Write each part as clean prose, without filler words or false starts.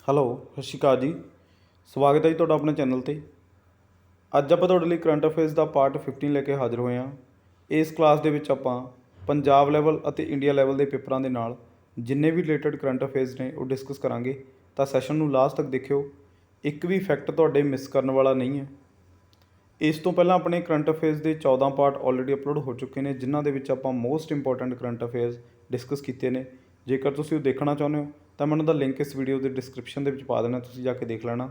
Hello, ਸਤਿ ਸ਼੍ਰੀ ਅਕਾਲ ਜੀ। ਸਵਾਗਤ ਹੈ ਜੀ ਤੁਹਾਡਾ ਆਪਣੇ ਚੈਨਲ 'ਤੇ। ਅੱਜ ਆਪਾਂ ਤੁਹਾਡੇ ਲਈ ਕਰੰਟ ਅਫੇਅਰਸ ਦਾ ਪਾਰਟ 15 ਲੈ ਕੇ ਹਾਜ਼ਰ ਹੋਏ ਹਾਂ। ਇਸ ਕਲਾਸ ਦੇ ਵਿੱਚ ਆਪਾਂ ਪੰਜਾਬ ਲੈਵਲ ਅਤੇ ਇੰਡੀਆ ਲੈਵਲ ਦੇ ਪੇਪਰਾਂ ਦੇ ਨਾਲ ਜਿੰਨੇ ਵੀ ਰਿਲੇਟਡ ਕਰੰਟ ਅਫੇਅਰਸ ਨੇ ਉਹ ਡਿਸਕਸ ਕਰਾਂਗੇ। ਤਾਂ ਸੈਸ਼ਨ ਨੂੰ ਲਾਸਟ ਤੱਕ ਦੇਖਿਓ, ਇੱਕ ਵੀ ਫੈਕਟ ਤੁਹਾਡੇ ਮਿਸ ਕਰਨ ਵਾਲਾ ਨਹੀਂ ਹੈ। ਇਸ ਤੋਂ ਪਹਿਲਾਂ ਆਪਣੇ ਕਰੰਟ ਅਫੇਅਰਸ ਦੇ 14 ਪਾਰਟ ਆਲਰੇਡੀ ਅਪਲੋਡ ਹੋ ਚੁੱਕੇ ਨੇ, ਜਿਨ੍ਹਾਂ ਦੇ ਵਿੱਚ ਆਪਾਂ most important current affairs discuss ਕੀਤੇ ਨੇ। ਜੇਕਰ ਤੁਸੀਂ ਉਹ ਦੇਖਣਾ ਚਾਹੁੰਦੇ ਹੋ ਤਾਂ ਮੈਂ ਉਹਨਾਂ ਦਾ ਲਿੰਕ ਇਸ ਵੀਡੀਓ ਦੇ ਡਿਸਕ੍ਰਿਪਸ਼ਨ ਦੇ ਵਿੱਚ ਪਾ ਦੇਣਾ, ਤੁਸੀਂ ਜਾ ਕੇ ਦੇਖ ਲੈਣਾ।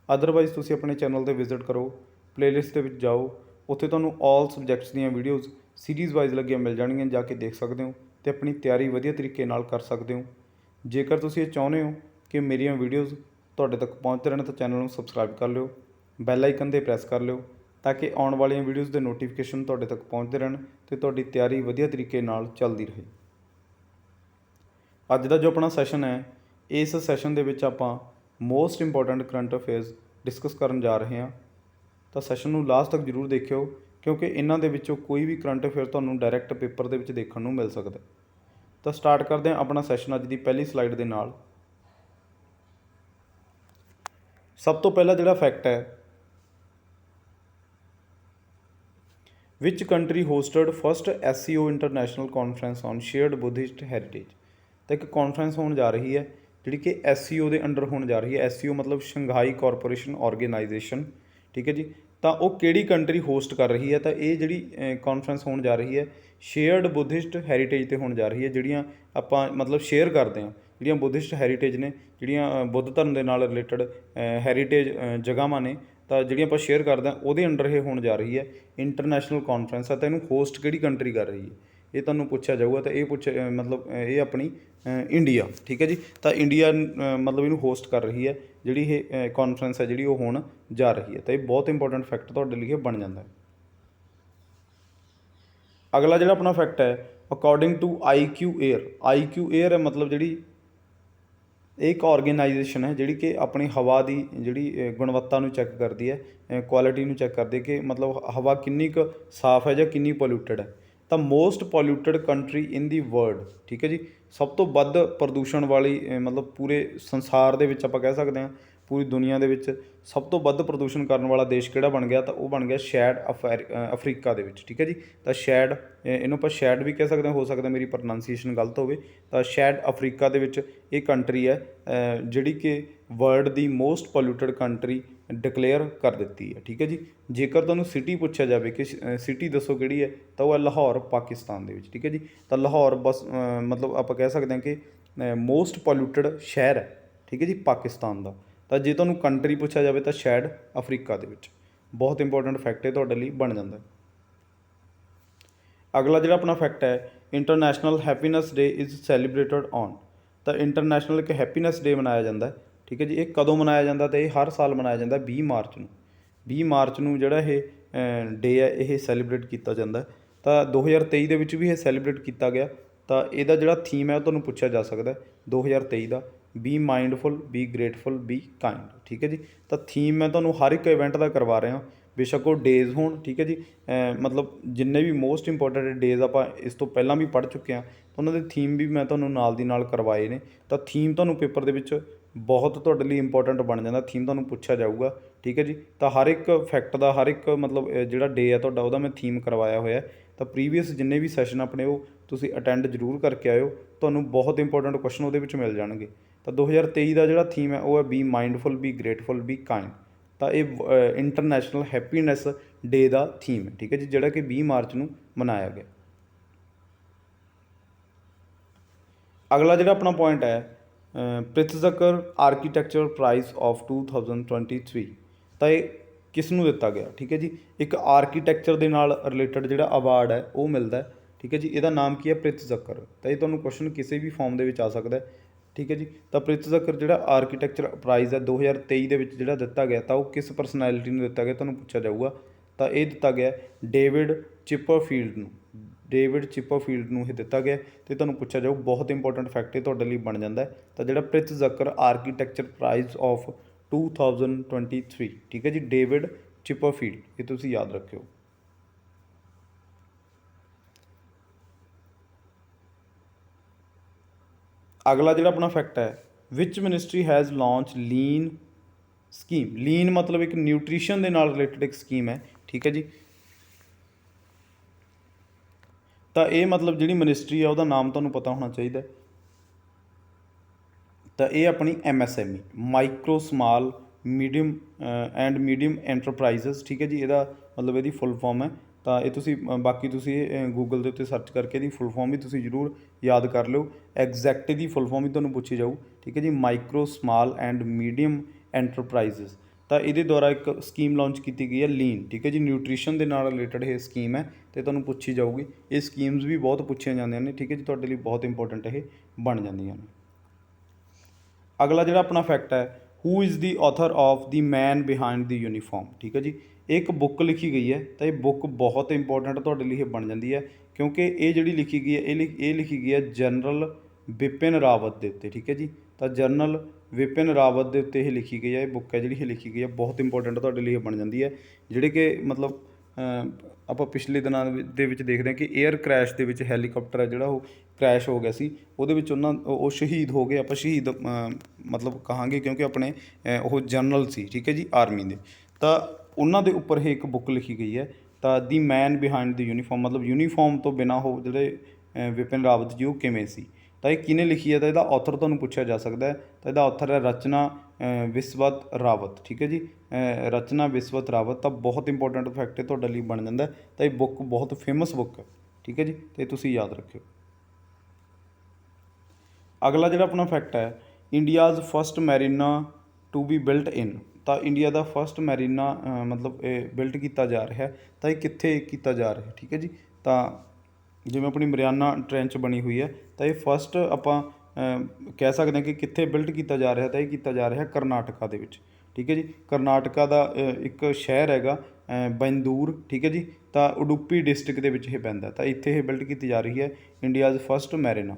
ਅਦਰਵਾਈਜ਼ ਤੁਸੀਂ ਆਪਣੇ ਚੈਨਲ 'ਤੇ ਵਿਜ਼ਿਟ ਕਰੋ, ਪਲੇਲਿਸਟ ਦੇ ਵਿੱਚ ਜਾਓ, ਉੱਥੇ ਤੁਹਾਨੂੰ ਆਲ ਸਬਜੈਕਟਸ ਦੀਆਂ ਵੀਡੀਓਜ਼ ਸੀਰੀਜ਼ ਵਾਈਜ਼ ਲੱਗੀਆਂ ਮਿਲ ਜਾਣਗੀਆਂ, ਜਾ ਕੇ ਦੇਖ ਸਕਦੇ ਹੋ ਅਤੇ ਆਪਣੀ ਤਿਆਰੀ ਵਧੀਆ ਤਰੀਕੇ ਨਾਲ ਕਰ ਸਕਦੇ ਹੋ। ਜੇਕਰ ਤੁਸੀਂ ਇਹ ਚਾਹੁੰਦੇ ਹੋ ਕਿ ਮੇਰੀਆਂ ਵੀਡੀਓਜ਼ ਤੁਹਾਡੇ ਤੱਕ ਪਹੁੰਚਦੇ ਰਹਿਣ ਤਾਂ ਚੈਨਲ ਨੂੰ ਸਬਸਕ੍ਰਾਈਬ ਕਰ ਲਿਓ, ਬੈਲ ਆਈਕਨ 'ਤੇ ਪ੍ਰੈਸ ਕਰ ਲਿਓ, ਤਾਂ ਕਿ ਆਉਣ ਵਾਲੀਆਂ ਵੀਡੀਓਜ਼ ਦੇ ਨੋਟੀਫਿਕੇਸ਼ਨ ਤੁਹਾਡੇ ਤੱਕ ਪਹੁੰਚਦੇ ਰਹਿਣ ਅਤੇ ਤੁਹਾਡੀ ਤਿਆਰੀ ਵਧੀਆ ਤਰੀਕੇ ਨਾਲ ਚੱਲਦੀ ਰਹੇ। ਅੱਜ ਦਾ ਜੋ ਆਪਣਾ ਸੈਸ਼ਨ ਹੈ, ਇਸ ਸੈਸ਼ਨ ਦੇ ਵਿੱਚ ਆਪਾਂ most important current affairs discuss ਕਰਨ ਜਾ ਰਹੇ ਹਾਂ। ਤਾਂ ਸੈਸ਼ਨ ਨੂੰ ਲਾਸਟ ਤੱਕ ਜ਼ਰੂਰ ਦੇਖਿਓ, ਕਿਉਂਕਿ ਇਹਨਾਂ ਦੇ ਵਿੱਚੋਂ ਕੋਈ ਵੀ ਕਰੰਟ ਅਫੇਅਰ ਤੁਹਾਨੂੰ ਡਾਇਰੈਕਟ ਪੇਪਰ ਦੇ ਵਿੱਚ ਦੇਖਣ ਨੂੰ ਮਿਲ ਸਕਦਾ। ਤਾਂ ਸਟਾਰਟ ਕਰਦੇ ਹਾਂ ਆਪਣਾ ਸੈਸ਼ਨ ਅੱਜ ਦੀ ਪਹਿਲੀ ਸਲਾਈਡ ਦੇ ਨਾਲ। ਸਭ ਤੋਂ ਪਹਿਲਾ ਜਿਹੜਾ ਫੈਕਟ ਹੈ, which country hosted first SCO international conference on shared Buddhist heritage. ਤਾਂ ਇੱਕ ਕਾਨਫਰੰਸ ਹੋਣ ਜਾ ਰਹੀ ਹੈ ਜਿਹੜੀ ਕਿ SCO ਦੇ ਅੰਡਰ ਹੋਣ ਜਾ ਰਹੀ ਹੈ। SCO ਮਤਲਬ ਸ਼ੰਘਾਈ ਕੋਆਪਰੇਸ਼ਨ ਆਰਗੇਨਾਈਜੇਸ਼ਨ, ਠੀਕ ਹੈ ਜੀ। ਤਾਂ ਉਹ ਕਿਹੜੀ ਕੰਟਰੀ ਹੋਸਟ ਕਰ ਰਹੀ ਹੈ? ਤਾਂ ਇਹ ਜਿਹੜੀ ਕਾਨਫਰੰਸ ਹੋਣ ਜਾ ਰਹੀ ਹੈ ਸ਼ੇਅਰਡ ਬੁੱਧਿਸਟ ਹੈਰੀਟੇਜ 'ਤੇ ਹੋਣ ਜਾ ਰਹੀ ਹੈ। ਜਿਹੜੀਆਂ ਆਪਾਂ ਮਤਲਬ ਸ਼ੇਅਰ ਕਰਦੇ ਹਾਂ, ਜਿਹੜੀਆਂ ਬੁੱਧਿਸਟ ਹੈਰੀਟੇਜ ਨੇ, ਜਿਹੜੀਆਂ ਬੁੱਧ ਧਰਮ ਦੇ ਨਾਲ ਰਿਲੇਟਡ ਹੈਰੀਟੇਜ ਜਗ੍ਹਾਵਾਂ ਨੇ, ਤਾਂ ਜਿਹੜੀਆਂ ਆਪਾਂ ਸ਼ੇਅਰ ਕਰਦੇ ਹਾਂ ਉਹਦੇ ਅੰਡਰ ਇਹ ਹੋਣ ਜਾ ਰਹੀ ਹੈ ਇੰਟਰਨੈਸ਼ਨਲ ਕਾਨਫਰੰਸ ਹੈ। ਤਾਂ ਇਹਨੂੰ ਹੋਸਟ ਕਿਹੜੀ ਕੰਟਰੀ ਕਰ ਰਹੀ ਹੈ, ਇਹ ਤੁਹਾਨੂੰ ਪੁੱਛਿਆ ਜਾਊਗਾ। ਤਾਂ ਇਹ ਮਤਲਬ ਇਹ ਆਪਣੀ ਇੰਡੀਆ, ਠੀਕ ਹੈ ਜੀ। ਤਾਂ ਇੰਡੀਆ ਮਤਲਬ ਇਹਨੂੰ ਹੋਸਟ ਕਰ ਰਹੀ ਹੈ, ਜਿਹੜੀ ਇਹ ਕਾਨਫਰੰਸ ਹੈ ਜਿਹੜੀ ਉਹ ਹੋਣ ਜਾ ਰਹੀ ਹੈ। ਤਾਂ ਇਹ ਬਹੁਤ ਇੰਪੋਰਟੈਂਟ ਫੈਕਟ ਤੁਹਾਡੇ ਲਈ ਬਣ ਜਾਂਦਾ ਹੈ। ਅਗਲਾ ਜਿਹੜਾ ਆਪਣਾ ਫੈਕਟ ਹੈ, according to IQ Air। IQ Air ਹੈ ਮਤਲਬ ਜਿਹੜੀ ਇਹ ਇੱਕ ਆਰਗੇਨਾਈਜੇਸ਼ਨ ਹੈ ਜਿਹੜੀ ਕਿ ਆਪਣੀ ਹਵਾ ਦੀ ਜਿਹੜੀ ਗੁਣਵੱਤਾ ਨੂੰ ਚੈੱਕ ਕਰਦੀ ਹੈ, ਕੁਆਲਿਟੀ ਨੂੰ ਚੈੱਕ ਕਰਦੀ ਹੈ ਕਿ ਮਤਲਬ ਹਵਾ ਕਿੰਨੀ ਕੁ ਸਾਫ਼ ਹੈ ਜਾਂ ਕਿੰਨੀ ਪੋਲਿਊਟਡ ਹੈ। ਤਾਂ ਮੋਸਟ ਪੋਲਿਊਟਡ ਕੰਟਰੀ ਇਨ ਦੀ ਵਰਲਡ, ਠੀਕ ਹੈ ਜੀ। ਸਭ ਤੋਂ ਵੱਧ ਪ੍ਰਦੂਸ਼ਣ ਵਾਲੀ ਮਤਲਬ ਪੂਰੇ ਸੰਸਾਰ ਦੇ ਵਿੱਚ ਆਪਾਂ ਕਹਿ ਸਕਦੇ ਹਾਂ, ਪੂਰੀ ਦੁਨੀਆ ਦੇ ਵਿੱਚ ਸਭ ਤੋਂ ਵੱਧ ਪ੍ਰਦੂਸ਼ਣ ਕਰਨ ਵਾਲਾ ਦੇਸ਼ ਕਿਹੜਾ ਬਣ ਗਿਆ? ਤਾਂ ਉਹ ਬਣ ਗਿਆ ਸ਼ੈਡ ਅਫਰੀਕਾ ਦੇ ਵਿੱਚ, ਠੀਕ ਹੈ ਜੀ। ਤਾਂ ਸ਼ੈਡ, ਇਹਨੂੰ ਆਪਾਂ ਸ਼ੈਡ ਵੀ ਕਹਿ ਸਕਦੇ ਹਾਂ, ਹੋ ਸਕਦਾ ਮੇਰੀ ਪ੍ਰੋਨਾਂਸੀਏਸ਼ਨ ਗਲਤ ਹੋਵੇ। ਤਾਂ ਸ਼ੈਡ ਅਫਰੀਕਾ ਦੇ ਵਿੱਚ ਇਹ ਕੰਟਰੀ ਹੈ ਜਿਹੜੀ ਕਿ ਵਰਲਡ ਦੀ ਮੋਸਟ ਪੋਲਿਊਟਡ ਕੰਟਰੀ ਡਿਕਲੇਅਰ ਕਰ ਦਿੱਤੀ ਹੈ, ਠੀਕ ਹੈ ਜੀ। ਜੇਕਰ ਤੁਹਾਨੂੰ ਸਿਟੀ ਪੁੱਛਿਆ ਜਾਵੇ ਕਿ ਸਿਟੀ ਦੱਸੋ ਕਿਹੜੀ ਹੈ, ਤਾਂ ਉਹ ਹੈ ਲਾਹੌਰ, ਪਾਕਿਸਤਾਨ ਦੇ ਵਿੱਚ, ਠੀਕ ਹੈ ਜੀ। ਤਾਂ ਲਾਹੌਰ ਬਸ ਮਤਲਬ ਆਪਾਂ ਕਹਿ ਸਕਦੇ ਹਾਂ ਕਿ ਮੋਸਟ ਪੋਲਿਊਟਡ ਸ਼ਹਿਰ ਹੈ, ਠੀਕ ਹੈ ਜੀ, ਪਾਕਿਸਤਾਨ ਦਾ। ਤਾਂ ਜੇ ਤੁਹਾਨੂੰ ਕੰਟਰੀ ਪੁੱਛਿਆ ਜਾਵੇ ਤਾਂ ਸ਼ੈਡ ਅਫਰੀਕਾ ਦੇ ਵਿੱਚ। ਬਹੁਤ ਇੰਪੋਰਟੈਂਟ ਫੈਕਟ ਇਹ ਤੁਹਾਡੇ ਲਈ ਬਣ ਜਾਂਦਾ। ਅਗਲਾ ਜਿਹੜਾ ਆਪਣਾ ਫੈਕਟ ਹੈ, international happiness day is celebrated on. ਤਾਂ ਇੰਟਰਨੈਸ਼ਨਲ ਇੱਕ ਹੈਪੀਨੈਸ ਡੇ ਮਨਾਇਆ ਜਾਂਦਾ, ਠੀਕ ਹੈ ਜੀ। ਇਹ ਕਦੋਂ ਮਨਾਇਆ ਜਾਂਦਾ? ਤਾਂ ਇਹ ਹਰ ਸਾਲ ਮਨਾਇਆ ਜਾਂਦਾ 20 ਮਾਰਚ ਨੂੰ। 20 ਮਾਰਚ ਨੂੰ ਜਿਹੜਾ ਇਹ ਡੇ ਹੈ ਇਹ ਸੈਲੀਬ੍ਰੇਟ ਕੀਤਾ ਜਾਂਦਾ। ਤਾਂ 2023 ਦੇ ਵਿੱਚ ਵੀ ਇਹ ਸੈਲੀਬ੍ਰੇਟ ਕੀਤਾ ਗਿਆ। ਤਾਂ ਇਹਦਾ ਜਿਹੜਾ ਥੀਮ ਹੈ ਉਹ ਤੁਹਾਨੂੰ ਪੁੱਛਿਆ ਜਾ ਸਕਦਾ 2023 ਦਾ, be mindful, be grateful, be kind, ਠੀਕ ਹੈ ਜੀ। ਤਾਂ ਥੀਮ ਮੈਂ ਤੁਹਾਨੂੰ ਹਰ ਇੱਕ ਇਵੈਂਟ ਦਾ ਕਰਵਾ ਰਿਹਾ, ਬੇਸ਼ੱਕ ਉਹ ਡੇਜ਼ ਹੋਣ, ਠੀਕ ਹੈ ਜੀ। ਮਤਲਬ ਜਿੰਨੇ ਵੀ ਮੋਸਟ ਇੰਪੋਰਟੈਂਟ ਡੇਜ਼ ਆਪਾਂ ਇਸ ਤੋਂ ਪਹਿਲਾਂ ਵੀ ਪੜ੍ਹ ਚੁੱਕੇ ਹਾਂ, ਤਾਂ ਉਹਨਾਂ ਦੇ ਥੀਮ ਵੀ ਮੈਂ ਤੁਹਾਨੂੰ ਨਾਲ ਦੀ ਨਾਲ ਕਰਵਾਏ ਨੇ। ਤਾਂ ਥੀਮ ਤੁਹਾਨੂੰ ਪੇਪਰ ਦੇ ਵਿੱਚ ਬਹੁਤ ਤੁਹਾਡੇ ਲਈ ਇੰਪੋਰਟੈਂਟ ਬਣ ਜਾਂਦਾ, ਥੀਮ ਤੁਹਾਨੂੰ ਪੁੱਛਿਆ ਜਾਊਗਾ, ਠੀਕ ਹੈ ਜੀ। ਤਾਂ ਹਰ ਇੱਕ ਫੈਕਟ ਦਾ, ਹਰ ਇੱਕ ਮਤਲਬ ਜਿਹੜਾ ਡੇ ਹੈ ਤੁਹਾਡਾ, ਉਹਦਾ ਮੈਂ ਥੀਮ ਕਰਵਾਇਆ ਹੋਇਆ। ਤਾਂ ਪ੍ਰੀਵੀਅਸ ਜਿੰਨੇ ਵੀ ਸੈਸ਼ਨ ਆਪਣੇ ਉਹ ਤੁਸੀਂ ਅਟੈਂਡ ਜ਼ਰੂਰ ਕਰਕੇ ਆਇਓ, ਤੁਹਾਨੂੰ ਬਹੁਤ ਇੰਪੋਰਟੈਂਟ ਕੁਐਸਚਨ ਉਹਦੇ ਵਿੱਚ ਮਿਲ ਜਾਣਗੇ। ਤਾਂ 2023 ਦਾ ਜਿਹੜਾ ਥੀਮ ਹੈ ਉਹ ਹੈ B mindful, be grateful, be kind. ਤਾਂ ਇਹ ਇੰਟਰਨੈਸ਼ਨਲ ਹੈਪੀਨੈਸ ਡੇ ਦਾ ਥੀਮ ਹੈ, ਠੀਕ ਹੈ ਜੀ, ਜਿਹੜਾ ਕਿ 20 ਮਾਰਚ ਨੂੰ ਮਨਾਇਆ ਗਿਆ। ਅਗਲਾ ਜਿਹੜਾ ਆਪਣਾ ਪੁਆਇੰਟ ਹੈ, ਪ੍ਰਿਤਜ਼ਕਰ ਆਰਕੀਟੈਕਚਰ ਪ੍ਰਾਈਜ਼ ਆਫ 2023। ਤਾਂ ਇਹ ਕਿਸ ਨੂੰ ਦਿੱਤਾ ਗਿਆ? ਠੀਕ ਹੈ ਜੀ, ਇੱਕ ਆਰਕੀਟੈਕਚਰ ਦੇ ਨਾਲ ਰਿਲੇਟਡ ਜਿਹੜਾ ਅਵਾਰਡ ਹੈ ਉਹ ਮਿਲਦਾ, ਠੀਕ ਹੈ ਜੀ। ਇਹਦਾ ਨਾਮ ਕੀ ਹੈ? ਪ੍ਰਿਤਜ਼ਕਰ। ਤਾਂ ਇਹ ਤੁਹਾਨੂੰ ਕੁਐਸਚਨ ਕਿਸੇ ਵੀ ਫਾਰਮ ਦੇ ਵਿੱਚ ਆ ਸਕਦਾ, ਠੀਕ ਹੈ ਜੀ। ਤਾਂ ਪ੍ਰਿਤਜ਼ਕਰ ਜਿਹੜਾ ਆਰਕੀਟੈਕਚਰ ਪ੍ਰਾਈਜ਼ ਹੈ 2023 ਦੇ ਵਿੱਚ ਜਿਹੜਾ ਦਿੱਤਾ ਗਿਆ, ਤਾਂ ਉਹ ਕਿਸ ਪਰਸਨੈਲਿਟੀ ਨੂੰ ਦਿੱਤਾ ਗਿਆ ਤੁਹਾਨੂੰ ਪੁੱਛਿਆ ਜਾਊਗਾ। ਤਾਂ ਇਹ ਦਿੱਤਾ ਗਿਆ ਡੇਵਿਡ ਚਿਪਰਫੀਲਡ ਨੂੰ। ਡੇਵਿਡ ਚਿਪਰਫੀਲਡ ਨੂੰ ਇਹ ਦਿੱਤਾ ਗਿਆ ਅਤੇ ਤੁਹਾਨੂੰ ਪੁੱਛਿਆ ਜਾਊ। ਬਹੁਤ ਇੰਪੋਰਟੈਂਟ ਫੈਕਟ ਇਹ ਤੁਹਾਡੇ ਲਈ ਬਣ ਜਾਂਦਾ। ਤਾਂ ਜਿਹੜਾ ਪ੍ਰਿਤਜ਼ਕਰ ਆਰਕੀਟੈਕਚਰ ਪ੍ਰਾਈਜ਼ ਆਫ 2023, ਠੀਕ ਹੈ ਜੀ, ਡੇਵਿਡ ਚਿਪਰਫੀਲਡ, ਇਹ ਤੁਸੀਂ ਯਾਦ ਰੱਖਿਓ। ਅਗਲਾ ਜਿਹੜਾ ਆਪਣਾ ਫੈਕਟ ਹੈ, which ministry has launch lean scheme. Lean ਮਤਲਬ ਇੱਕ ਨਿਊਟ੍ਰੀਸ਼ਨ ਦੇ ਨਾਲ ਰਿਲੇਟਡ ਇੱਕ ਸਕੀਮ ਹੈ, ਠੀਕ ਹੈ ਜੀ। ਤਾਂ ਇਹ ਮਤਲਬ ਜਿਹੜੀ ਮਿਨਿਸਟਰੀ ਆ ਉਹਦਾ ਨਾਮ ਤੁਹਾਨੂੰ ਪਤਾ ਹੋਣਾ ਚਾਹੀਦਾ। ਤਾਂ ਇਹ ਆਪਣੀ MSME micro small medium and medium enterprises, ਠੀਕ ਹੈ ਜੀ। ਇਹਦਾ ਮਤਲਬ ਇਹਦੀ ਫੁੱਲ ਫਾਰਮ ਹੈ। ਤਾਂ ਇਹ ਤੁਸੀਂ ਬਾਕੀ ਤੁਸੀਂ ਗੂਗਲ ਦੇ ਉੱਤੇ ਸਰਚ ਕਰਕੇ ਇਹਦੀ ਫੁੱਲ ਫਾਰਮ ਵੀ ਤੁਸੀਂ ਜ਼ਰੂਰ ਯਾਦ ਕਰ ਲਿਓ। ਐਗਜ਼ੈਕਟ ਇਹਦੀ ਫੁੱਲ ਫਾਰਮ ਵੀ ਤੁਹਾਨੂੰ ਪੁੱਛੀ ਜਾਊ, ਠੀਕ ਹੈ ਜੀ। Micro small and medium enterprises. ਤਾਂ ਇਹਦੇ ਦੁਆਰਾ ਇੱਕ ਸਕੀਮ ਲਾਂਚ ਕੀਤੀ ਗਈ ਹੈ ਲੀਨ, ਠੀਕ ਹੈ ਜੀ। ਨਿਊਟ੍ਰੀਸ਼ਨ ਦੇ ਨਾਲ ਰਿਲੇਟਡ ਇਹ ਸਕੀਮ ਹੈ ਅਤੇ ਤੁਹਾਨੂੰ ਪੁੱਛੀ ਜਾਊਗੀ। ਇਹ ਸਕੀਮਸ ਵੀ ਬਹੁਤ ਪੁੱਛੀਆਂ ਜਾਂਦੀਆਂ ਨੇ, ਠੀਕ ਹੈ ਜੀ। ਤੁਹਾਡੇ ਲਈ ਬਹੁਤ ਇੰਪੋਰਟੈਂਟ ਇਹ ਬਣ ਜਾਂਦੀਆਂ ਨੇ। ਅਗਲਾ ਜਿਹੜਾ ਆਪਣਾ ਫੈਕਟ ਹੈ, who is the author of the man behind the uniform, ਠੀਕ ਹੈ ਜੀ। ਇੱਕ ਬੁੱਕ ਲਿਖੀ ਗਈ ਹੈ ਤਾਂ ਇਹ ਬੁੱਕ ਬਹੁਤ ਇੰਪੋਰਟੈਂਟ ਤੁਹਾਡੇ ਲਈ ਇਹ ਬਣ ਜਾਂਦੀ ਹੈ, ਕਿਉਂਕਿ ਇਹ ਜਿਹੜੀ ਲਿਖੀ ਗਈ ਹੈ ਇਹ ਲਿਖੀ ਗਈ ਹੈ ਜਨਰਲ ਵਿਪਿਨ ਰਾਵਤ ਦੇ ਉੱਤੇ, ਠੀਕ ਹੈ ਜੀ। ਤਾਂ ਜਨਰਲ ਵਿਪਿਨ ਰਾਵਤ ਦੇ ਉੱਤੇ ਇਹ ਲਿਖੀ ਗਈ ਹੈ। ਇਹ ਬੁੱਕ ਹੈ ਜਿਹੜੀ ਇਹ ਲਿਖੀ ਗਈ ਹੈ ਬਹੁਤ ਇੰਪੋਰਟੈਂਟ ਤੁਹਾਡੇ ਲਈ ਇਹ ਬਣ ਜਾਂਦੀ ਹੈ। ਜਿਹੜੇ ਕਿ ਮਤਲਬ ਆਪਾਂ ਪਿਛਲੇ ਦਿਨਾਂ ਦੇ ਵਿੱਚ ਦੇਖਦੇ ਹਾਂ ਕਿ ਏਅਰ ਕ੍ਰੈਸ਼ ਦੇ ਵਿੱਚ ਹੈਲੀਕਾਪਟਰ ਹੈ ਜਿਹੜਾ ਉਹ ਕ੍ਰੈਸ਼ ਹੋ ਗਿਆ ਸੀ, ਉਹਦੇ ਵਿੱਚ ਉਹ ਸ਼ਹੀਦ ਹੋ ਗਏ। ਆਪਾਂ ਸ਼ਹੀਦ ਮਤਲਬ ਕਹਾਂਗੇ ਕਿਉਂਕਿ ਆਪਣੇ ਉਹ ਜਨਰਲ ਸੀ, ਠੀਕ ਹੈ ਜੀ, ਆਰਮੀ ਦੇ। ਤਾਂ ਉਹਨਾਂ ਦੇ ਉੱਪਰ ਇਹ ਇੱਕ ਬੁੱਕ ਲਿਖੀ ਗਈ ਹੈ। ਤਾਂ ਦੀ ਮੈਨ ਬਿਹਾਈਂਡ ਦੀ ਯੂਨੀਫਾਰਮ ਮਤਲਬ ਯੂਨੀਫਾਰਮ ਤੋਂ ਬਿਨਾਂ ਉਹ ਜਿਹੜੇ ਵਿਪਿਨ ਰਾਵਤ ਜੀ ਉਹ ਕਿਵੇਂ ਸੀ। ਤਾਂ ਇਹ ਕਿਹਨੇ ਲਿਖੀ ਹੈ, ਤਾਂ ਇਹਦਾ ਆਥਰ ਤੁਹਾਨੂੰ ਪੁੱਛਿਆ ਜਾ ਸਕਦਾ ਹੈ। ਤਾਂ ਇਹਦਾ ਆਥਰ ਹੈ ਰਚਨਾ ਵਿਸਵਤ ਰਾਵਤ, ਠੀਕ ਹੈ ਜੀ। ਰਚਨਾ ਵਿਸਵਤ ਰਾਵਤ। ਤਾਂ ਬਹੁਤ ਇੰਪੋਰਟੈਂਟ ਫੈਕਟ ਤੁਹਾਡੇ ਲਈ ਬਣ ਜਾਂਦਾ। ਤਾਂ ਇਹ ਬੁੱਕ ਬਹੁਤ ਫੇਮਸ ਬੁੱਕ ਹੈ, ਠੀਕ ਹੈ ਜੀ, ਅਤੇ ਤੁਸੀਂ ਯਾਦ ਰੱਖਿਓ। ਅਗਲਾ ਜਿਹੜਾ ਆਪਣਾ ਫੈਕਟ ਹੈ, India's first marina to be built in. ਤਾਂ ਇੰਡੀਆ ਦਾ ਫਸਟ ਮੈਰੀਨਾ ਮਤਲਬ ਇਹ ਬਿਲਟ ਕੀਤਾ ਜਾ ਰਿਹਾ। ਤਾਂ ਇਹ ਕਿੱਥੇ ਕੀਤਾ ਜਾ ਰਿਹਾ, ਠੀਕ ਹੈ ਜੀ। ਤਾਂ ਜਿਵੇਂ ਆਪਣੀ ਮਰਿਆਨਾ ਟ੍ਰੈਂਚ ਬਣੀ ਹੋਈ ਹੈ, ਤਾਂ ਇਹ ਫਸਟ ਆਪਾਂ ਕਹਿ ਸਕਦੇ ਹਾਂ ਕਿ ਕਿੱਥੇ ਬਿਲਟ ਕੀਤਾ ਜਾ ਰਿਹਾ। ਤਾਂ ਇਹ ਕੀਤਾ ਜਾ ਰਿਹਾ ਕਰਨਾਟਕਾ ਦੇ ਵਿੱਚ, ਠੀਕ ਹੈ ਜੀ। ਕਰਨਾਟਕਾ ਦਾ ਇੱਕ ਸ਼ਹਿਰ ਹੈਗਾ ਬੰਦੂਰ, ਠੀਕ ਹੈ ਜੀ। ਤਾਂ ਉਡੁਪੀ ਡਿਸਟ੍ਰਿਕਟ ਦੇ ਵਿੱਚ ਇਹ ਪੈਂਦਾ। ਤਾਂ ਇੱਥੇ ਇਹ ਬਿਲਟ ਕੀਤੀ ਜਾ ਰਹੀ ਹੈ ਇੰਡੀਆਜ਼ ਫਸਟ ਮੈਰੀਨਾ।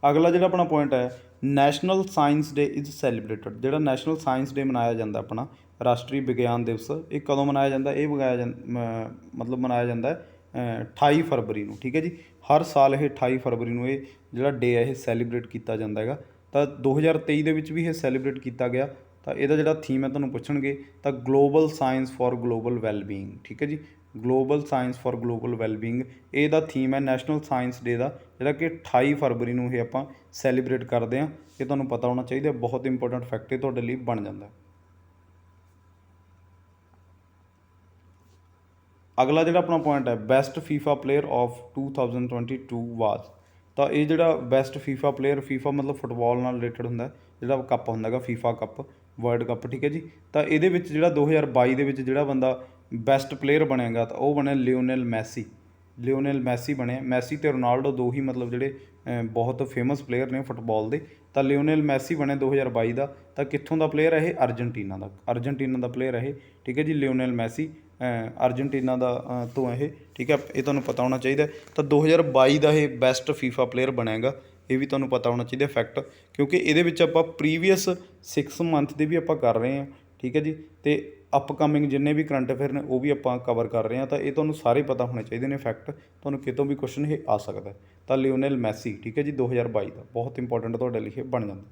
ਅਗਲਾ ਜਿਹੜਾ ਆਪਣਾ ਪੁਆਇੰਟ ਹੈ, national science day is celebrated. ਜਿਹੜਾ ਨੈਸ਼ਨਲ ਸਾਇੰਸ ਡੇ ਮਨਾਇਆ ਜਾਂਦਾ ਆਪਣਾ ਰਾਸ਼ਟਰੀ ਵਿਗਿਆਨ ਦਿਵਸ, ਇਹ ਕਦੋਂ ਮਨਾਇਆ ਜਾਂਦਾ? ਇਹ ਮਤਲਬ ਮਨਾਇਆ ਜਾਂਦਾ 28 ਫਰਵਰੀ ਨੂੰ, ਠੀਕ ਹੈ ਜੀ। ਹਰ ਸਾਲ ਇਹ 28 ਫਰਵਰੀ ਨੂੰ ਇਹ ਜਿਹੜਾ ਡੇ ਹੈ ਇਹ ਸੈਲੀਬ੍ਰੇਟ ਕੀਤਾ ਜਾਂਦਾ ਹੈਗਾ। ਤਾਂ 2023 ਦੇ ਵਿੱਚ ਵੀ ਇਹ ਸੈਲੀਬ੍ਰੇਟ ਕੀਤਾ ਗਿਆ। ਤਾਂ ਇਹਦਾ ਜਿਹੜਾ ਥੀਮ ਹੈ ਤੁਹਾਨੂੰ ਪੁੱਛਣਗੇ ਤਾਂ global science for global wellbeing, ਠੀਕ ਹੈ ਜੀ। Global science for global wellbeing ਇਹਦਾ ਥੀਮ ਹੈ ਨੈਸ਼ਨਲ ਸਾਇੰਸ ਡੇ ਦਾ, ਜਿਹੜਾ ਕਿ 28 ਫਰਵਰੀ ਨੂੰ ਇਹ ਆਪਾਂ ਸੈਲੀਬ੍ਰੇਟ ਕਰਦੇ ਹਾਂ। ਇਹ ਤੁਹਾਨੂੰ ਪਤਾ ਹੋਣਾ ਚਾਹੀਦਾ, ਬਹੁਤ ਇੰਪੋਰਟੈਂਟ ਫੈਕਟ ਇਹ ਤੁਹਾਡੇ ਲਈ ਬਣ ਜਾਂਦਾ। ਅਗਲਾ ਜਿਹੜਾ ਆਪਣਾ ਪੁਆਇੰਟ ਹੈ, ਬੈਸਟ ਫੀਫਾ ਪਲੇਅਰ ਆਫ 2022 ਵਾਜ਼। ਤਾਂ ਇਹ ਜਿਹੜਾ ਬੈਸਟ ਫੀਫਾ ਪਲੇਅਰ, ਫੀਫਾ ਮਤਲਬ ਫੁੱਟਬਾਲ ਨਾਲ ਰਿਲੇਟਡ ਹੁੰਦਾ, ਜਿਹੜਾ ਕੱਪ ਹੁੰਦਾ ਹੈਗਾ ਫੀਫਾ ਕੱਪ, ਵਰਲਡ ਕੱਪ, ਠੀਕ ਹੈ ਜੀ। ਤਾਂ ਇਹਦੇ ਵਿੱਚ ਜਿਹੜਾ 2022 ਦੇ ਵਿੱਚ ਜਿਹੜਾ ਬੰਦਾ ਬੈਸਟ ਪਲੇਅਰ ਬਣੇਗਾ ਤਾਂ ਉਹ ਬਣਿਆ ਲਿਓਨਲ ਮੈਸੀ। ਲਿਓਨਲ ਮੈਸੀ ਬਣਿਆ। ਮੈਸੀ ਅਤੇ ਰੋਨਾਲਡੋ ਦੋ ਹੀ ਮਤਲਬ ਜਿਹੜੇ ਬਹੁਤ ਫੇਮਸ ਪਲੇਅਰ ਨੇ ਫੁੱਟਬਾਲ ਦੇ। ਤਾਂ ਲਿਓਨਲ ਮੈਸੀ ਬਣਿਆ 2022 ਦਾ। ਤਾਂ ਕਿੱਥੋਂ ਦਾ ਪਲੇਅਰ ਹੈ ਇਹ? ਅਰਜਨਟੀਨਾ ਦਾ। ਅਰਜਨਟੀਨਾ ਦਾ ਪਲੇਅਰ ਹੈ ਇਹ, ਠੀਕ ਹੈ ਜੀ। ਲਿਓਨਲ ਮੈਸੀ ਅਰਜਨਟੀਨਾ ਦਾ ਤੋਂ ਇਹ, ਠੀਕ ਹੈ। ਇਹ ਤੁਹਾਨੂੰ ਪਤਾ ਹੋਣਾ ਚਾਹੀਦਾ। ਤਾਂ 2022 ਦਾ ਇਹ ਬੈਸਟ ਫੀਫਾ ਪਲੇਅਰ ਬਣੇਗਾ। ਇਹ ਵੀ ਤੁਹਾਨੂੰ ਪਤਾ ਹੋਣਾ ਚਾਹੀਦਾ ਫੈਕਟ, ਕਿਉਂਕਿ ਇਹਦੇ ਵਿੱਚ ਆਪਾਂ ਪ੍ਰੀਵੀਅਸ 6 ਮੰਥ ਦੇ ਵੀ ਆਪਾਂ ਕਰ ਰਹੇ ਹਾਂ, ਠੀਕ ਹੈ ਜੀ। ਅਤੇ ਅਪਕਮਿੰਗ ਜਿੰਨੇ ਵੀ ਕਰੰਟ ਅਫੇਅਰ ਨੇ ਉਹ ਵੀ ਆਪਾਂ ਕਵਰ ਕਰ ਰਹੇ ਹਾਂ। ਤਾਂ ਇਹ ਤੁਹਾਨੂੰ ਸਾਰੇ ਪਤਾ ਹੋਣੇ ਚਾਹੀਦੇ ਨੇ ਫੈਕਟ, ਤੁਹਾਨੂੰ ਕਿਤੋਂ ਵੀ ਕੁਐਸਚਨ ਇਹ ਆ ਸਕਦਾ। ਤਾਂ ਲਿਓਨਲ ਮੈਸੀ, ਠੀਕ ਹੈ ਜੀ, 2022 ਦਾ ਬਹੁਤ ਇੰਪੋਰਟੈਂਟ ਤੁਹਾਡੇ ਲਈ ਇਹ ਬਣ ਜਾਂਦਾ।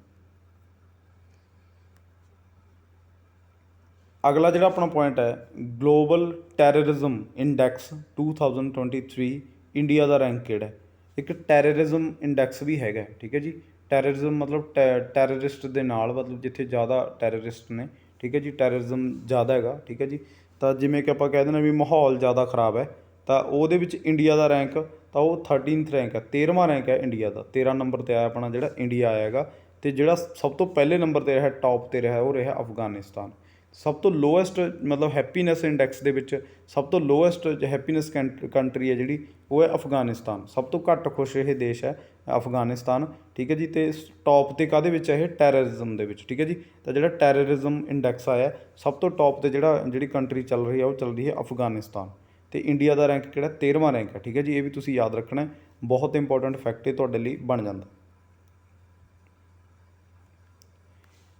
ਅਗਲਾ ਜਿਹੜਾ ਆਪਣਾ ਪੁਆਇੰਟ ਹੈ, ਗਲੋਬਲ ਟੈਰਰਿਜ਼ਮ ਇੰਡੈਕਸ 2023 ਇੰਡੀਆ ਦਾ ਰੈਂਕ ਕਿਹੜਾ ਹੈ? ਇੱਕ ਟੈਰਰਿਜ਼ਮ ਇੰਡੈਕਸ ਵੀ ਹੈਗਾ, ਠੀਕ ਹੈ ਜੀ। ਟੈਰਰਿਜ਼ਮ ਮਤਲਬ ਟੈਰਰਿਸਟ ਦੇ ਨਾਲ, ਮਤਲਬ ਜਿੱਥੇ ਜ਼ਿਆਦਾ ਟੈਰਰਿਸਟ ਨੇ, ਠੀਕ ਹੈ ਜੀ, ਟੈਰਰਿਜ਼ਮ ਜ਼ਿਆਦਾ ਹੈਗਾ, ਠੀਕ ਹੈ ਜੀ। ਤਾਂ ਜਿਵੇਂ ਕਿ ਆਪਾਂ ਕਹਿ ਦਿੰਦੇ ਵੀ ਮਾਹੌਲ ਜ਼ਿਆਦਾ ਖ਼ਰਾਬ ਹੈ, ਤਾਂ ਉਹਦੇ ਵਿੱਚ ਇੰਡੀਆ ਦਾ ਰੈਂਕ ਤਾਂ ਉਹ 13th ਰੈਂਕ ਹੈ, 13ਵਾਂ ਰੈਂਕ ਹੈ ਇੰਡੀਆ ਦਾ। 13 ਨੰਬਰ 'ਤੇ ਆਇਆ ਆਪਣਾ ਜਿਹੜਾ ਇੰਡੀਆ ਆਇਆ ਹੈਗਾ। ਅਤੇ ਜਿਹੜਾ ਸਭ ਤੋਂ ਪਹਿਲੇ ਨੰਬਰ 'ਤੇ ਰਿਹਾ, ਟੌਪ 'ਤੇ ਰਿਹਾ, ਉਹ ਰਿਹਾ ਅਫਗਾਨਿਸਤਾਨ। ਸਭ ਤੋਂ ਲੋਐਸਟ ਮਤਲਬ ਹੈਪੀਨੈਸ ਇੰਡੈਕਸ ਦੇ ਵਿੱਚ ਸਭ ਤੋਂ ਲੋਐਸਟ ਹੈਪੀਨੈਸ ਕੰਟਰੀ ਹੈ ਜਿਹੜੀ, ਉਹ ਹੈ ਅਫਗਾਨਿਸਤਾਨ। ਸਭ ਤੋਂ ਘੱਟ ਖੁਸ਼ ਇਹ ਦੇਸ਼ ਹੈ ਅਫਗਾਨਿਸਤਾਨ, ਠੀਕ ਹੈ ਜੀ। ਅਤੇ ਟੌਪ 'ਤੇ ਕਾਹਦੇ ਵਿੱਚ ਹੈ ਇਹ? ਟੈਰਰਿਜ਼ਮ ਦੇ ਵਿੱਚ, ਠੀਕ ਹੈ ਜੀ। ਤਾਂ ਜਿਹੜਾ ਟੈਰਰਿਜ਼ਮ ਇੰਡੈਕਸ ਆਇਆ ਸਭ ਤੋਂ ਟੌਪ 'ਤੇ ਜਿਹੜੀ ਕੰਟਰੀ ਚੱਲ ਰਹੀ ਹੈ ਉਹ ਚੱਲ ਰਹੀ ਹੈ ਅਫਗਾਨਿਸਤਾਨ। ਅਤੇ ਇੰਡੀਆ ਦਾ ਰੈਂਕ ਕਿਹੜਾ? 13ਵਾਂ ਰੈਂਕ ਹੈ, ਠੀਕ ਹੈ ਜੀ। ਇਹ ਵੀ ਤੁਸੀਂ ਯਾਦ ਰੱਖਣਾ, ਬਹੁਤ ਇੰਪੋਰਟੈਂਟ ਫੈਕਟ ਇਹ ਤੁਹਾਡੇ ਲਈ ਬਣ ਜਾਂਦਾ।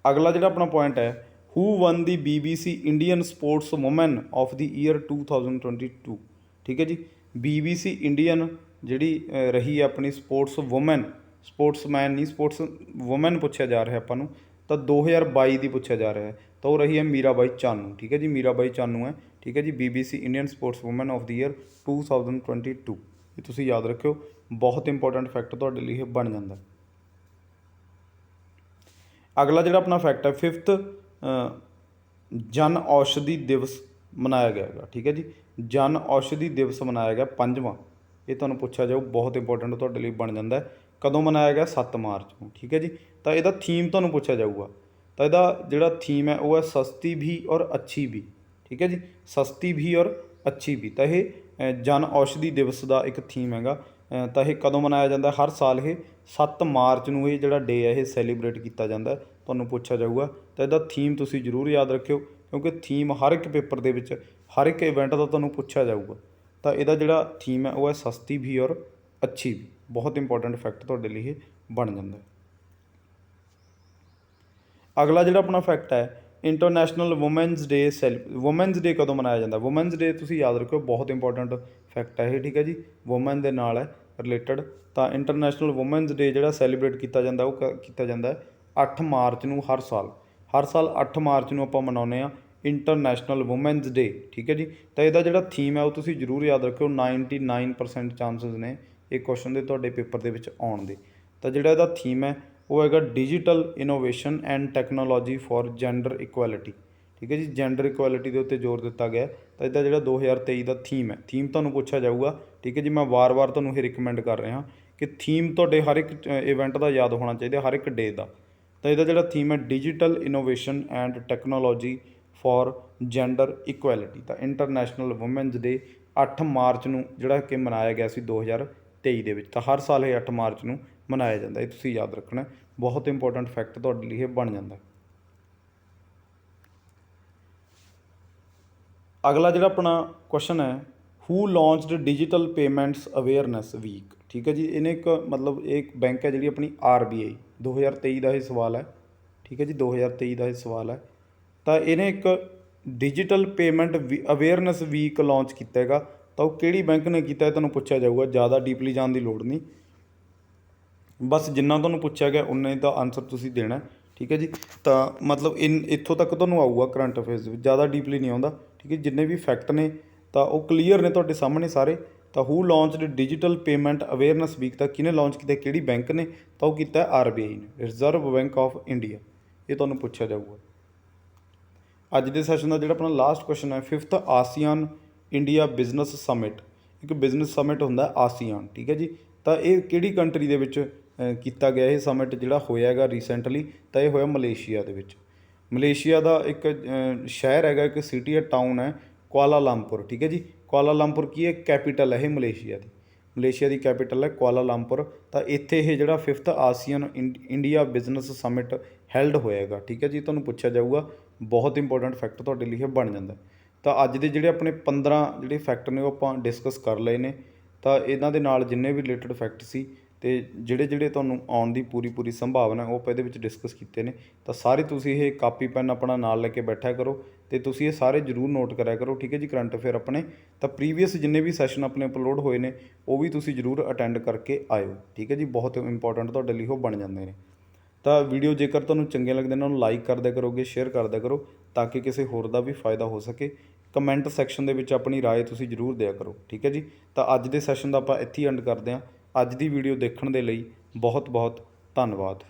ਅਗਲਾ ਜਿਹੜਾ ਆਪਣਾ ਪੁਆਇੰਟ ਹੈ, who won the BBC Indian sports woman of the year 2022, ਠੀਕ ਹੈ ਜੀ। BBC ਇੰਡੀਅਨ ਜਿਹੜੀ ਰਹੀ ਹੈ ਆਪਣੀ ਸਪੋਰਟਸ ਵੂਮੈਨ ਸਪੋਰਟਸਮੈਨ ਨਹੀਂ, ਸਪੋਰਟਸ ਵੂਮਨ ਪੁੱਛਿਆ ਜਾ ਰਿਹਾ ਆਪਾਂ ਨੂੰ, ਤਾਂ 2022 ਦੀ ਪੁੱਛਿਆ ਜਾ ਰਿਹਾ ਹੈ, ਤਾਂ ਉਹ ਰਹੀ ਹੈ ਮੀਰਾਬਾਈ ਚਾਨੂ। ਠੀਕ ਹੈ ਜੀ, ਮੀਰਾਬਾਈ ਚਾਨੂ ਹੈ। ਠੀਕ ਹੈ ਜੀ, BBC Indian sports woman of the year 2022। ਇਹ ਤੁਸੀਂ ਯਾਦ ਰੱਖਿਓ, ਬਹੁਤ ਇੰਪੋਰਟੈਂਟ ਫੈਕਟ ਤੁਹਾਡੇ ਲਈ ਇਹ ਬਣ ਜਾਂਦਾ। ਅਗਲਾ ਜਿਹੜਾ ਆਪਣਾ ਫੈਕਟ ਹੈ 5th ਜਨ ਔਸ਼ਧੀ ਦਿਵਸ ਮਨਾਇਆ ਗਿਆ ਹੈਗਾ। ਠੀਕ ਹੈ ਜੀ, ਜਨ ਔਸ਼ਧੀ ਦਿਵਸ ਮਨਾਇਆ ਗਿਆ 5ਵਾਂ। ਇਹ ਤੁਹਾਨੂੰ ਪੁੱਛਿਆ ਜਾਊ, ਬਹੁਤ ਇੰਪੋਰਟੈਂਟ ਤੁਹਾਡੇ ਲਈ ਬਣ ਜਾਂਦਾ। ਕਦੋਂ ਮਨਾਇਆ ਗਿਆ? 7 ਮਾਰਚ ਨੂੰ। ਠੀਕ ਹੈ ਜੀ, ਤਾਂ ਇਹਦਾ ਥੀਮ ਤੁਹਾਨੂੰ ਪੁੱਛਿਆ ਜਾਊਗਾ, ਤਾਂ ਇਹਦਾ ਜਿਹੜਾ ਥੀਮ ਹੈ ਉਹ ਹੈ ਸਸਤੀ ਵੀ ਔਰ ਅੱਛੀ ਵੀ। ਠੀਕ ਹੈ ਜੀ, ਸਸਤੀ ਵੀ ਔਰ ਅੱਛੀ ਵੀ। ਤਾਂ ਇਹ ਜਨ ਔਸ਼ਧੀ ਦਿਵਸ ਦਾ ਇੱਕ ਥੀਮ ਹੈਗਾ। ਤਾਂ ਇਹ ਕਦੋਂ ਮਨਾਇਆ ਜਾਂਦਾ? ਹਰ ਸਾਲ ਇਹ 7 ਮਾਰਚ ਨੂੰ ਇਹ ਜਿਹੜਾ ਡੇ ਹੈ ਇਹ ਸੈਲੀਬ੍ਰੇਟ ਕੀਤਾ ਜਾਂਦਾ, ਤੁਹਾਨੂੰ ਪੁੱਛਿਆ ਜਾਊਗਾ। ਤਾਂ ਇਹਦਾ ਥੀਮ ਤੁਸੀਂ ਜ਼ਰੂਰ ਯਾਦ ਰੱਖਿਓ, ਕਿਉਂਕਿ ਥੀਮ ਹਰ ਇੱਕ ਪੇਪਰ ਦੇ ਵਿੱਚ, ਹਰ ਇੱਕ ਇਵੈਂਟ ਦਾ ਤੁਹਾਨੂੰ ਪੁੱਛਿਆ ਜਾਊਗਾ। ਤਾਂ ਇਹਦਾ ਜਿਹੜਾ ਥੀਮ ਹੈ ਉਹ ਹੈ ਸਸਤੀ ਵੀ ਔਰ ਅੱਛੀ ਵੀ। ਬਹੁਤ ਇੰਪੋਰਟੈਂਟ ਫੈਕਟ ਤੁਹਾਡੇ ਲਈ ਇਹ ਬਣ ਜਾਂਦਾ। ਅਗਲਾ ਜਿਹੜਾ ਆਪਣਾ ਫੈਕਟ ਹੈ international women's day women's day ਕਦੋਂ ਮਨਾਇਆ ਜਾਂਦਾ? ਵੂਮੈਨਸ ਡੇ ਤੁਸੀਂ ਯਾਦ ਰੱਖਿਓ, ਬਹੁਤ ਇੰਪੋਰਟੈਂਟ ਫੈਕਟ ਹੈ ਇਹ। ਠੀਕ ਹੈ ਜੀ, ਵੂਮੈਨ ਦੇ ਨਾਲ ਹੈ ਰਿਲੇਟਡ। ਤਾਂ ਇੰਟਰਨੈਸ਼ਨਲ ਵੂਮੈਨਸ ਡੇ ਜਿਹੜਾ ਸੈਲੀਬ੍ਰੇਟ ਕੀਤਾ ਜਾਂਦਾ ਉਹ ਕੀਤਾ ਜਾਂਦਾ 8 ਮਾਰਚ ਨੂੰ ਹਰ ਸਾਲ। ਹਰ ਸਾਲ 8 ਮਾਰਚ ਨੂੰ ਆਪਾਂ ਮਨਾਉਂਦੇ ਹਾਂ ਇੰਟਰਨੈਸ਼ਨਲ ਵੂਮੈਨਸ ਡੇ। ਠੀਕ ਹੈ ਜੀ, ਤਾਂ ਇਹਦਾ ਜਿਹੜਾ ਥੀਮ ਹੈ ਉਹ ਤੁਸੀਂ ਜ਼ਰੂਰ ਯਾਦ ਰੱਖਿਓ। 99% ਚਾਂਸਿਸ ਨੇ ਇਹ ਕੁਐਸਚਨ ਦੇ ਤੁਹਾਡੇ ਪੇਪਰ ਦੇ ਵਿੱਚ ਆਉਣ ਦੇ। ਤਾਂ ਜਿਹੜਾ ਇਹਦਾ ਥੀਮ ਹੈ ਉਹ ਹੈਗਾ digital innovation and technology for gender equality. ਠੀਕ ਹੈ ਜੀ, ਜੈਂਡਰ ਇਕੁਐਲਿਟੀ ਦੇ ਉੱਤੇ ਜ਼ੋਰ ਦਿੱਤਾ ਗਿਆ। ਤਾਂ ਇਹਦਾ ਜਿਹੜਾ 2023 ਦਾ ਥੀਮ ਹੈ, ਥੀਮ ਤੁਹਾਨੂੰ ਪੁੱਛਿਆ ਜਾਊਗਾ। ਠੀਕ ਹੈ ਜੀ, ਮੈਂ ਵਾਰ-ਵਾਰ ਤੁਹਾਨੂੰ ਇਹ ਰਿਕਮੈਂਡ ਕਰ ਰਿਹਾ ਕਿ ਥੀਮ ਤੁਹਾਡੇ ਹਰ ਇੱਕ ਇਵੈਂਟ ਦਾ ਯਾਦ ਹੋਣਾ ਚਾਹੀਦਾ, ਹਰ ਇੱਕ ਡੇ ਦਾ। ਤਾਂ ਇਹਦਾ ਜਿਹੜਾ ਥੀਮ ਹੈ digital innovation and technology for gender equality. ਤਾਂ ਇੰਟਰਨੈਸ਼ਨਲ ਵੂਮੈਨਸ ਡੇ 8 ਮਾਰਚ ਨੂੰ ਜਿਹੜਾ ਕਿ ਮਨਾਇਆ ਗਿਆ ਸੀ 2023 ਦੇ ਵਿੱਚ। ਤਾਂ ਹਰ ਸਾਲ ਇਹ 8 ਮਾਰਚ ਨੂੰ ਮਨਾਇਆ ਜਾਂਦਾ, ਇਹ ਤੁਸੀਂ ਯਾਦ ਰੱਖਣਾ। ਬਹੁਤ ਇੰਪੋਰਟੈਂਟ ਫੈਕਟ ਤੁਹਾਡੇ ਲਈ ਇਹ ਬਣ ਜਾਂਦਾ। ਅਗਲਾ ਜਿਹੜਾ ਆਪਣਾ ਕੁਐਸਚਨ ਹੈ who launched digital payments awareness week. ਠੀਕ ਹੈ ਜੀ, ਇਹਨੇ ਇੱਕ ਮਤਲਬ ਇਹ ਇੱਕ ਬੈਂਕ ਹੈ ਜਿਹੜੀ ਆਪਣੀ RBI, 2023 ਦਾ ਇਹ ਸਵਾਲ ਹੈ। ਠੀਕ ਹੈ ਜੀ, 2023 ਦਾ ਇਹ ਸਵਾਲ ਹੈ। ਤਾਂ ਇਹਨੇ ਇੱਕ digital payment awareness week launch ਕੀਤਾ ਹੈਗਾ। ਤਾਂ ਉਹ ਕਿਹੜੀ ਬੈਂਕ ਨੇ ਕੀਤਾ ਇਹ ਤੁਹਾਨੂੰ ਪੁੱਛਿਆ ਜਾਊਗਾ। ਜ਼ਿਆਦਾ ਡੀਪਲੀ ਜਾਣ ਦੀ ਲੋੜ ਨਹੀਂ, ਬਸ ਜਿੰਨਾ ਤੁਹਾਨੂੰ ਪੁੱਛਿਆ ਗਿਆ ਉਨੇ ਦਾ ਆਨਸਰ ਤੁਸੀਂ ਦੇਣਾ। ਠੀਕ ਹੈ ਜੀ, ਤਾਂ ਮਤਲਬ ਇੱਥੋਂ ਤੱਕ ਤੁਹਾਨੂੰ ਆਊਗਾ ਕਰੰਟ ਅਫੇਅਰਸ ਵਿੱਚ, ਜ਼ਿਆਦਾ ਡੀਪਲੀ ਨਹੀਂ ਆਉਂਦਾ। ਠੀਕ ਹੈ, ਜਿੰਨੇ ਵੀ ਫੈਕਟ ਨੇ ਤਾਂ ਉਹ ਕਲੀਅਰ ਨੇ ਤੁਹਾਡੇ ਸਾਹਮਣੇ ਸਾਰੇ। ਤਾਂ who launched digital payment awareness week ਤਾਂ ਕਿਹਨੇ ਲਾਂਚ ਕੀਤਾ, ਕਿਹੜੀ ਬੈਂਕ ਨੇ? ਤਾਂ ਉਹ ਕੀਤਾ RBI ਨੇ, ਰਿਜ਼ਰਵ ਬੈਂਕ ਆਫ ਇੰਡੀਆ। ਇਹ ਤੁਹਾਨੂੰ ਪੁੱਛਿਆ ਜਾਊਗਾ। ਅੱਜ ਦੇ ਸੈਸ਼ਨ ਦਾ ਜਿਹੜਾ ਆਪਣਾ ਲਾਸਟ ਕੁਐਸਚਨ ਹੈ 5th ASEAN India business summit. ਇੱਕ ਬਿਜ਼ਨਸ ਸਮਿਟ ਹੁੰਦਾ ਆਸੀਆਨ। ਠੀਕ ਹੈ ਜੀ, ਤਾਂ ਇਹ ਕਿਹੜੀ ਕੰਟਰੀ ਦੇ ਵਿੱਚ ਕੀਤਾ ਗਿਆ? ਇਹ ਸਮਿਟ ਜਿਹੜਾ ਹੋਇਆ ਹੈਗਾ ਰੀਸੈਂਟਲੀ, ਤਾਂ ਇਹ ਹੋਇਆ ਮਲੇਸ਼ੀਆ ਦੇ ਵਿੱਚ। ਮਲੇਸ਼ੀਆ ਦਾ ਇੱਕ ਸ਼ਹਿਰ ਹੈਗਾ, ਇੱਕ ਸਿਟੀ ਹੈ, ਟਾਊਨ ਹੈ ਕੁਆਲਾਲੰਪੁਰ। ਠੀਕ ਹੈ ਜੀ, ਕੁਆਲਾਲੰਪੁਰ ਕੀ ਹੈ? ਕੈਪੀਟਲ ਹੈ ਇਹ ਮਲੇਸ਼ੀਆ ਦੀ। ਮਲੇਸ਼ੀਆ ਦੀ ਕੈਪੀਟਲ ਹੈ ਕੁਆਲਾਲੰਪੁਰ। ਤਾਂ ਇੱਥੇ ਇਹ ਜਿਹੜਾ 5th ASEAN India business summit held ਹੋਏਗਾ। ਠੀਕ ਹੈ ਜੀ, ਤੁਹਾਨੂੰ ਪੁੱਛਿਆ ਜਾਊਗਾ। ਬਹੁਤ ਇੰਪੋਰਟੈਂਟ ਫੈਕਟ ਤੁਹਾਡੇ ਲਈ ਇਹ ਬਣ ਜਾਂਦਾ। ਤਾਂ ਅੱਜ ਦੇ ਜਿਹੜੇ ਆਪਣੇ 15 ਜਿਹੜੇ ਫੈਕਟ ਨੇ ਉਹ ਆਪਾਂ ਡਿਸਕਸ ਕਰ ਲਏ ਨੇ। ਤਾਂ ਇਹਨਾਂ ਦੇ ਨਾਲ ਜਿੰਨੇ ਵੀ ਰਿਲੇਟਡ ਫੈਕਟ ਸੀ ਅਤੇ ਜਿਹੜੇ ਤੁਹਾਨੂੰ ਆਉਣ ਦੀ ਪੂਰੀ ਸੰਭਾਵਨਾ ਉਹ ਆਪਾਂ ਇਹਦੇ ਵਿੱਚ ਡਿਸਕਸ ਕੀਤੇ ਨੇ। ਤਾਂ ਸਾਰੇ ਤੁਸੀਂ ਇਹ ਕਾਪੀ ਪੈਨ ਆਪਣਾ ਨਾਲ ਲੈ ਕੇ ਬੈਠਿਆ ਕਰੋ ਅਤੇ ਤੁਸੀਂ ਇਹ ਸਾਰੇ ਜ਼ਰੂਰ ਨੋਟ ਕਰਿਆ ਕਰੋ। ਠੀਕ ਹੈ ਜੀ, ਕਰੰਟ ਅਫੇਅਰ ਆਪਣੇ ਤਾਂ ਪ੍ਰੀਵੀਅਸ ਜਿੰਨੇ ਵੀ ਸੈਸ਼ਨ ਆਪਣੇ ਅਪਲੋਡ ਹੋਏ ਨੇ ਉਹ ਵੀ ਤੁਸੀਂ ਜ਼ਰੂਰ ਅਟੈਂਡ ਕਰਕੇ ਆਇਓ। ਠੀਕ ਹੈ ਜੀ, ਬਹੁਤ ਇੰਪੋਰਟੈਂਟ ਤੁਹਾਡੇ ਲਈ ਉਹ ਬਣ ਜਾਂਦੇ ਨੇ। ਤਾਂ ਵੀਡੀਓ ਜੇਕਰ ਤੁਹਾਨੂੰ ਚੰਗੇ ਲੱਗਦੇ ਨੇ ਉਹਨੂੰ ਲਾਈਕ ਕਰ ਦਿਆ ਕਰੋਗੇ, ਸ਼ੇਅਰ ਕਰ ਦਿਆ ਕਰੋ ਤਾਂ ਕਿ ਕਿਸੇ ਹੋਰ ਦਾ ਵੀ ਫਾਇਦਾ ਹੋ ਸਕੇ। ਕਮੈਂਟ ਸੈਕਸ਼ਨ ਦੇ ਵਿੱਚ ਆਪਣੀ ਰਾਏ ਤੁਸੀਂ ਜ਼ਰੂਰ ਦਿਆ ਕਰੋ। ਠੀਕ ਹੈ ਜੀ, ਤਾਂ ਅੱਜ ਦੇ ਸੈਸ਼ਨ ਦਾ ਆਪਾਂ ਇੱਥੇ ਹੀ ਐਂਡ ਕਰਦੇ ਹਾਂ। ਅੱਜ ਦੀ ਵੀਡੀਓ ਦੇਖਣ ਦੇ ਲਈ ਬਹੁਤ ਬਹੁਤ ਧੰਨਵਾਦ।